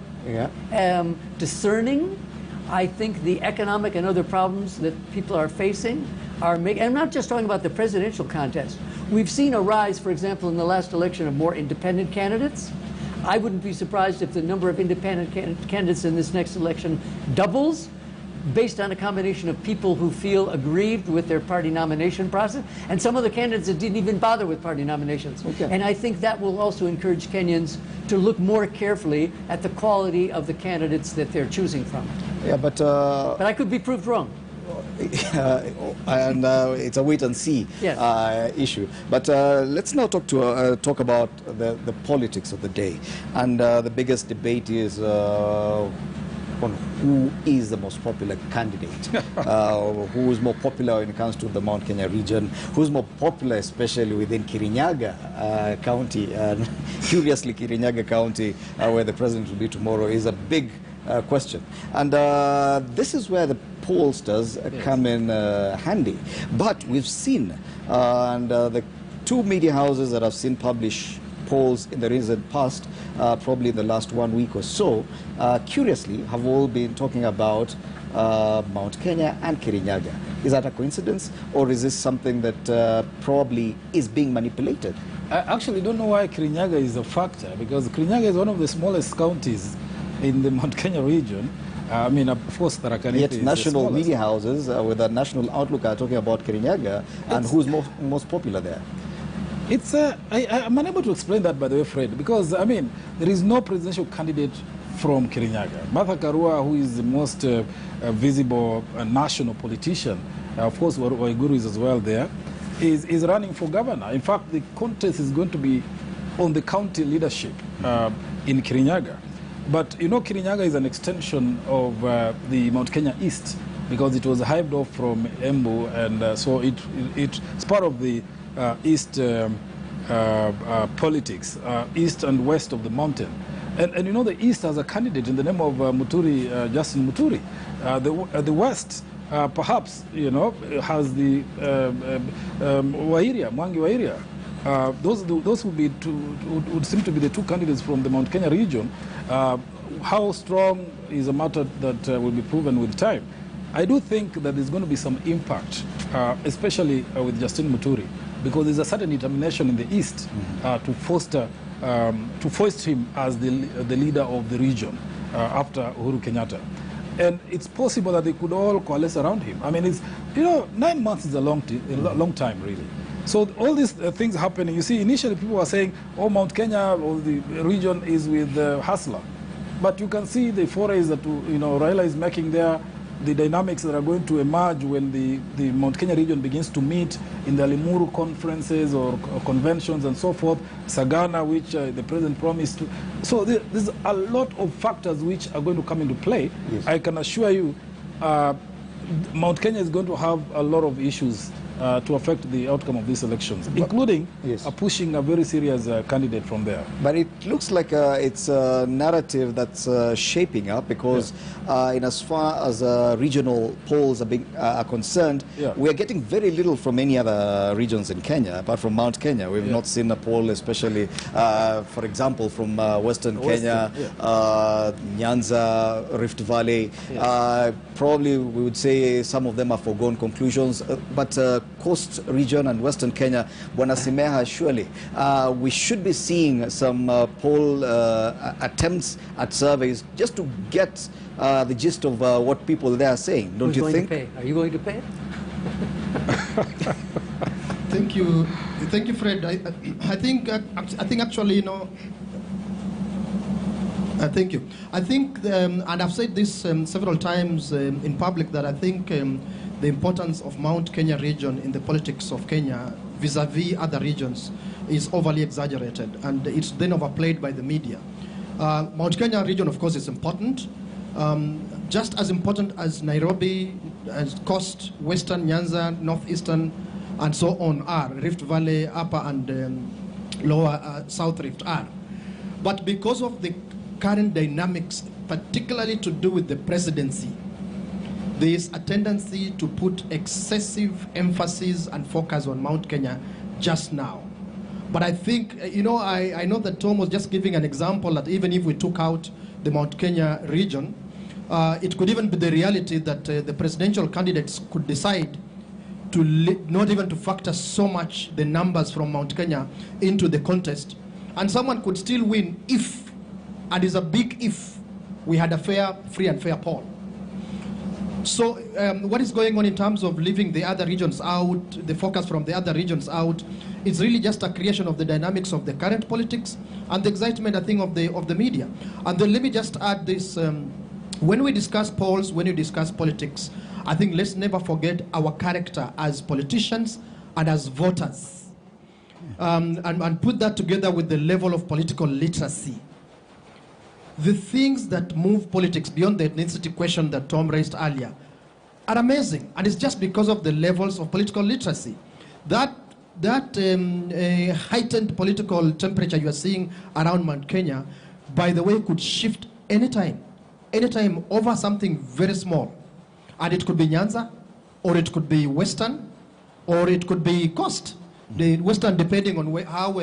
discerning. I think the economic and other problems that people are facing are making, and I'm not just talking about the presidential contest. We've seen a rise, for example, in the last election of more independent candidates. I wouldn't be surprised if the number of independent candidates in this next election doubles, based on a combination of people who feel aggrieved with their party nomination process, and some of the candidates that didn't even bother with party nominations. Okay. And I think that will also encourage Kenyans to look more carefully at the quality of the candidates that they're choosing from. Yeah, but I could be proved wrong. And it's a wait and see issue. But let's now talk about the politics of the day. And the biggest debate is on who is the most popular candidate, who is more popular when it comes to the Mount Kenya region, who's more popular especially within Kirinyaga County. And curiously, Kirinyaga County, where the president will be tomorrow, is a big question. And this is where the pollsters come in handy. But we've seen, and the 2 media houses that I've seen publish polls in the recent past, probably in the last 1 week or so, curiously have all been talking about Mount Kenya and Kirinyaga. Is that a coincidence, or is this something that probably is being manipulated? I actually don't know why Kirinyaga is a factor, because Kirinyaga is one of the smallest counties in the Mount Kenya region. I mean, of course, Tarakaniti Yet national media houses with a national outlook are talking about Kirinyaga, and who's most popular there? It's I'm unable to explain that, by the way, Fred, because, I mean, there is no presidential candidate from Kirinyaga. Martha Karua, who is the most visible national politician, of course, Waiguru is as well there, is running for governor. In fact, the contest is going to be on the county leadership in Kirinyaga. But, you know, Kirinyaga is an extension of the Mount Kenya East, because it was hived off from Embu, and so it's part of the East politics, east and west of the mountain. And you know, the East has a candidate in the name of Justin Muturi. The West perhaps, has the Mwangi Wairia. Those would seem to be the two candidates from the Mount Kenya region. How strong is a matter that will be proven with time. I do think that there's going to be some impact, especially with Justin Muturi, because there's a certain determination in the East to foist him as the leader of the region after Uhuru Kenyatta. And it's possible that they could all coalesce around him. I mean, 9 months is a long time, really. So all these things happening, you see, initially people were saying, oh, Mount Kenya or the region is with Hasla. But you can see the forays that, Raila is making there, the dynamics that are going to emerge when the Mount Kenya region begins to meet in the Limuru conferences or conventions and so forth, Sagana, which the president promised to. So there's a lot of factors which are going to come into play. Yes. I can assure you Mount Kenya is going to have a lot of issues to affect the outcome of these elections, including pushing a very serious candidate from there. But it looks like it's a narrative that's shaping up because in as far as regional polls are concerned, we are getting very little from any other regions in Kenya, apart from Mount Kenya. We've not seen a poll, especially, for example, from Western Kenya, Nyanza, Rift Valley. Probably we would say some of them are foregone conclusions, but Coast region and Western Kenya, Bwana Simeha, surely we should be seeing some poll attempts at surveys just to get the gist of what people there are saying. Don't you think? Are you going to pay? Thank you, Fred. I think actually, thank you. I think, and I've said this several times in public, that I think the importance of Mount Kenya region in the politics of Kenya vis-a-vis other regions is overly exaggerated, and it's then overplayed by the media. Mount Kenya region, of course, is important, just as important as Nairobi, as Coast, Western, Nyanza, Northeastern, and so on are, Rift Valley, Upper and Lower South Rift are. But because of the current dynamics, particularly to do with the presidency, there is a tendency to put excessive emphasis and focus on Mount Kenya just now. But I think, I know that Tom was just giving an example that even if we took out the Mount Kenya region, it could even be the reality that the presidential candidates could decide to not even to factor so much the numbers from Mount Kenya into the contest. And someone could still win if, and it's a big if, we had a free and fair poll. So what is going on in terms of leaving the other regions out, the focus from the other regions out, is really just a creation of the dynamics of the current politics and the excitement, I think, of the media. And then let me just add this. When we discuss polls, when we discuss politics, I think let's never forget our character as politicians and as voters. And put that together with the level of political literacy. The things that move politics beyond the ethnicity question that Tom raised earlier are amazing, and it's just because of the levels of political literacy. That heightened political temperature you are seeing around Mount Kenya, by the way, could shift anytime over something very small. And it could be Nyanza, or it could be Western, or it could be Coast. The Western, depending on how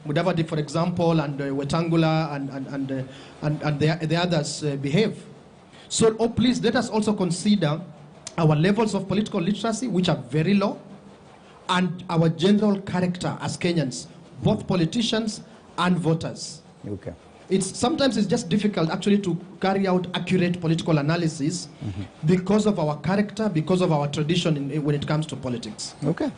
Mudavadi, for example, and Wetangula and the others behave. So, please let us also consider our levels of political literacy, which are very low, and our general character as Kenyans, both politicians and voters. Okay. Sometimes it's just difficult actually to carry out accurate political analysis because of our character, because of our tradition when it comes to politics. Okay.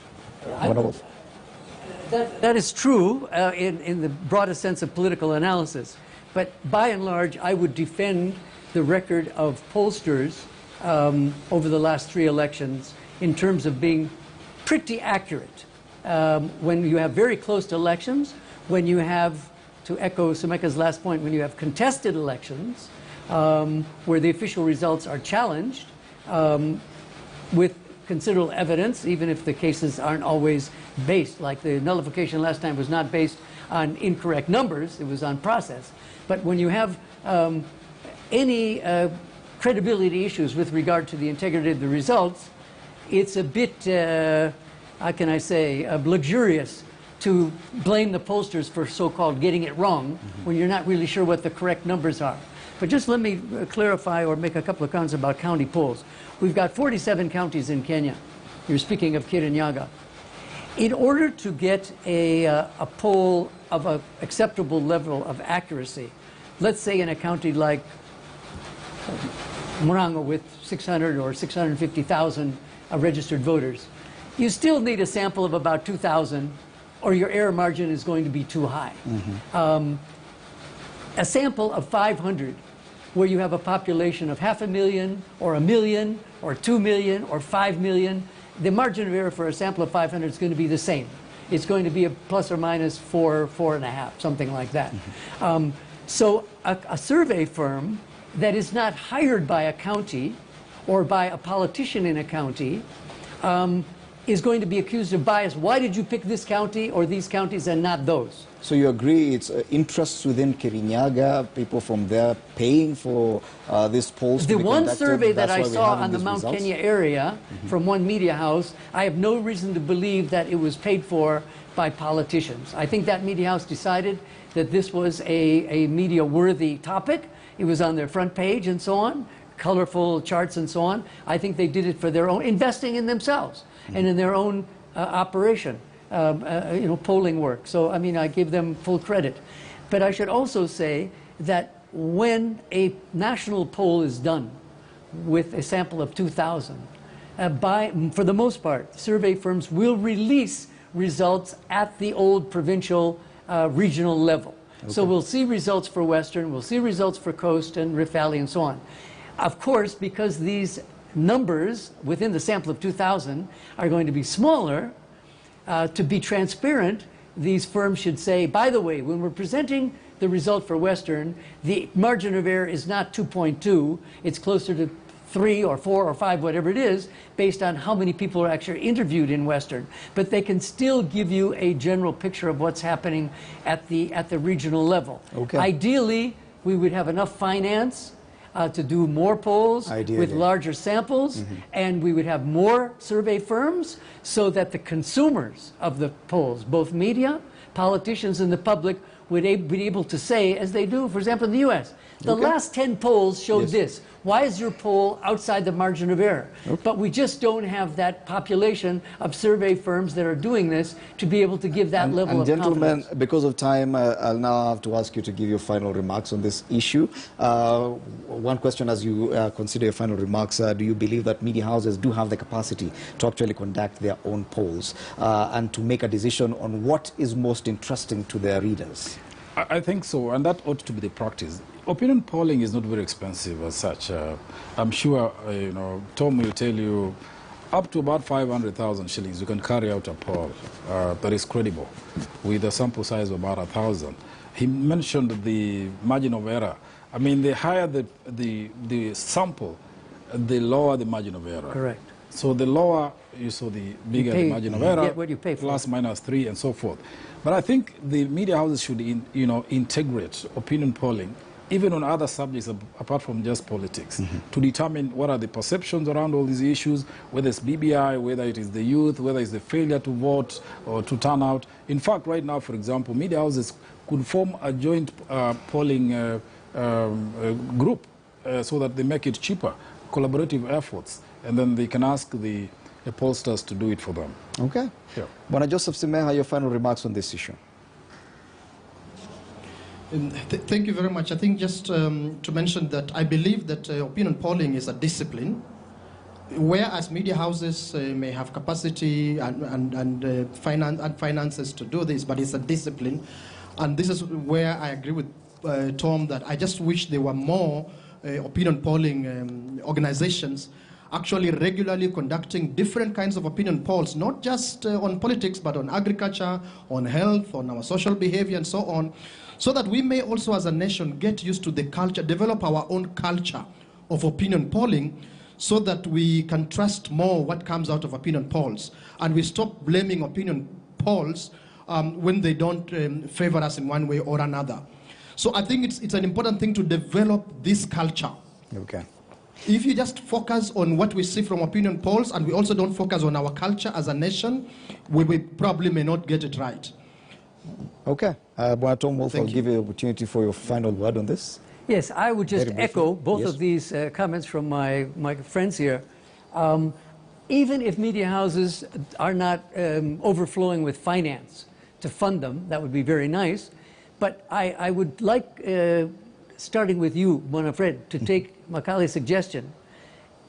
That is true in the broadest sense of political analysis. But by and large, I would defend the record of pollsters over the last 3 elections in terms of being pretty accurate. When you have very close elections, when you have, to echo Semeka's last point, when you have contested elections where the official results are challenged with considerable evidence, even if the cases aren't always based, like the nullification last time was not based on incorrect numbers, it was on process. But when you have any credibility issues with regard to the integrity of the results, it's a bit, how can I say, luxurious to blame the pollsters for so-called getting it wrong when you're not really sure what the correct numbers are. But just let me clarify or make a couple of comments about county polls. We've got 47 counties in Kenya. You're speaking of Kirinyaga. In order to get a poll of an acceptable level of accuracy, let's say in a county like Murang'a with 600 or 650,000 registered voters, you still need a sample of about 2,000 or your error margin is going to be too high. A sample of 500 where you have a population of 500,000 or 1 million or 2 million or 5 million, the margin of error for a sample of 500 is going to be the same. It's going to be a plus or minus 4, 4.5, something like that. So a survey firm that is not hired by a county or by a politician in a county is going to be accused of bias. Why did you pick this county or these counties and not those? So you agree it's interests within Kirinyaga, people from there paying for these polls to The be one conducted? survey that That's I why we're saw having on the these Mount results? Kenya area from one media house, I have no reason to believe that it was paid for by politicians. I think that media house decided that this was a media-worthy topic. It was on their front page and so on, colorful charts and so on. I think they did it for their own, investing in themselves and in their own operation. Polling work. So, I mean, I give them full credit. But I should also say that when a national poll is done with a sample of 2,000, for the most part, survey firms will release results at the old provincial, regional level. Okay. So we'll see results for Western, we'll see results for Coast and Rift Valley and so on. Of course, because these numbers within the sample of 2,000 are going to be smaller, to be transparent, these firms should say, by the way, when we're presenting the result for Western, the margin of error is not 2.2, it's closer to 3 or 4 or 5, whatever it is, based on how many people are actually interviewed in Western. But they can still give you a general picture of what's happening at the regional level. Okay. Ideally, we would have enough finance to do more polls with larger samples, and we would have more survey firms so that the consumers of the polls, both media, politicians, and the public, would be able to say, as they do, for example, in the U.S., the last 10 polls showed this. Why is your poll outside the margin of error? But we just don't have that population of survey firms that are doing this to be able to give that level of confidence. Gentlemen, because of time, I'll now have to ask you to give your final remarks on this issue. One question as you consider your final remarks, do you believe that media houses do have the capacity to actually conduct their own polls and to make a decision on what is most interesting to their readers? I think so, and that ought to be the practice. Opinion polling is not very expensive as such. I'm sure, Tom will tell you, up to about 500,000 shillings, you can carry out a poll that is credible with a sample size of about 1,000. He mentioned the margin of error. I mean, the higher the sample, the lower the margin of error. Correct. So the lower, so the bigger the margin of error, what you pay for. plus minus 3 and so forth. But I think the media houses should, integrate opinion polling, even on other subjects apart from just politics, to determine what are the perceptions around all these issues, whether it's BBI, whether it is the youth, whether it's the failure to vote or to turn out. In fact, right now, for example, media houses could form a joint polling group so that they make it cheaper, collaborative efforts, and then they can ask the pollsters to do it for them. Okay. Yeah. Bwana Joseph Simeha, your final remarks on this issue. Thank you very much. I think just to mention that I believe that opinion polling is a discipline, whereas media houses may have capacity and finances to do this, but it's a discipline. And this is where I agree with Tom that I just wish there were more opinion polling organizations actually regularly conducting different kinds of opinion polls, not just on politics, but on agriculture, on health, on our social behavior, and so on, so that we may also as a nation get used to the culture, develop our own culture of opinion polling, so that we can trust more what comes out of opinion polls, and we stop blaming opinion polls when they don't favor us in one way or another. So I think it's an important thing to develop this culture. Okay. If you just focus on what we see from opinion polls and we also don't focus on our culture as a nation, we probably may not get it right. Okay. Tom Wolf, I'll give you the opportunity for your final word on this. Yes, I would just echo both Yes. of these comments from my friends here. Even if media houses are not overflowing with finance to fund them, that would be very nice. But I would like, starting with you, Bonafred, to take Makali's suggestion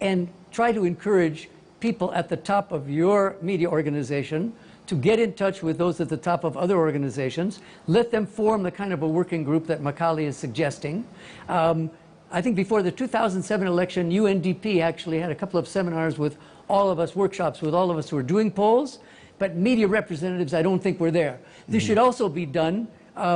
and try to encourage people at the top of your media organization to get in touch with those at the top of other organizations. Let them form the kind of a working group that Makali is suggesting. I think before the 2007 election, UNDP actually had a couple of seminars with all of us, workshops with all of us who are doing polls, but media representatives I don't think were there. This should also be done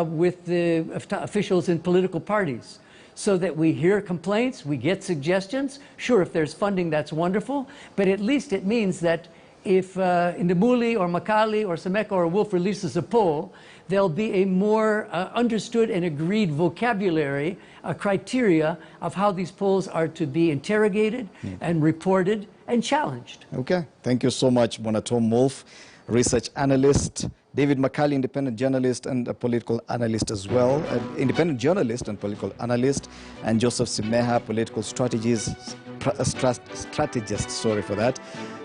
with the officials in political parties, so that we hear complaints, we get suggestions. Sure, if there's funding, that's wonderful, but at least it means that if Indamuli or Makali or Sameko or Wolf releases a poll, there'll be a more understood and agreed vocabulary, a criteria of how these polls are to be interrogated and reported and challenged. Okay, thank you so much, Tom Wolf, research analyst. David Makali, independent journalist and a political analyst as well. Independent journalist and political analyst. And Joseph Simeha, political strategist, sorry for that,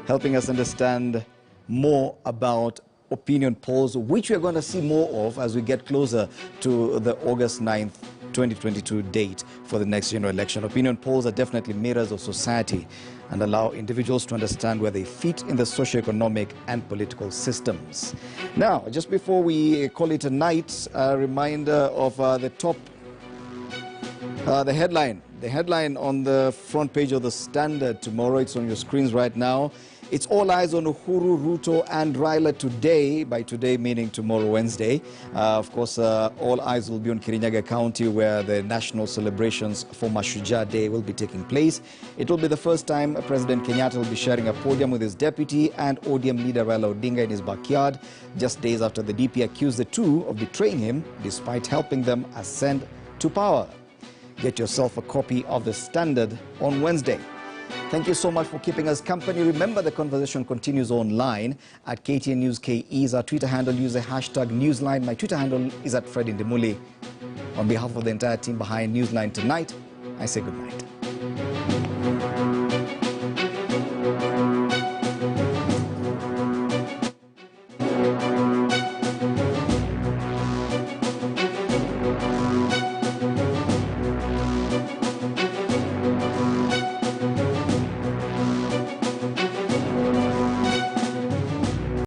helping us understand more about opinion polls, which we're going to see more of as we get closer to the August 9th, 2022 date for the next general election. Opinion polls are definitely mirrors of society and allow individuals to understand where they fit in the socioeconomic and political systems. Now, just before we call it a night, a reminder of the headline. The headline on the front page of the Standard tomorrow, it's on your screens right now. It's all eyes on Uhuru, Ruto and Raila today, by today meaning tomorrow, Wednesday. Of course, all eyes will be on Kirinyaga County, where the national celebrations for Mashujaa Day will be taking place. It will be the first time President Kenyatta will be sharing a podium with his deputy and ODM leader Raila Odinga in his backyard, just days after the DP accused the two of betraying him despite helping them ascend to power. Get yourself a copy of the Standard on Wednesday. Thank you so much for keeping us company. Remember, the conversation continues online at KTN News KE is our Twitter handle. Use the hashtag Newsline. My Twitter handle is at Fred Indimuli. On behalf of the entire team behind Newsline tonight, I say good night.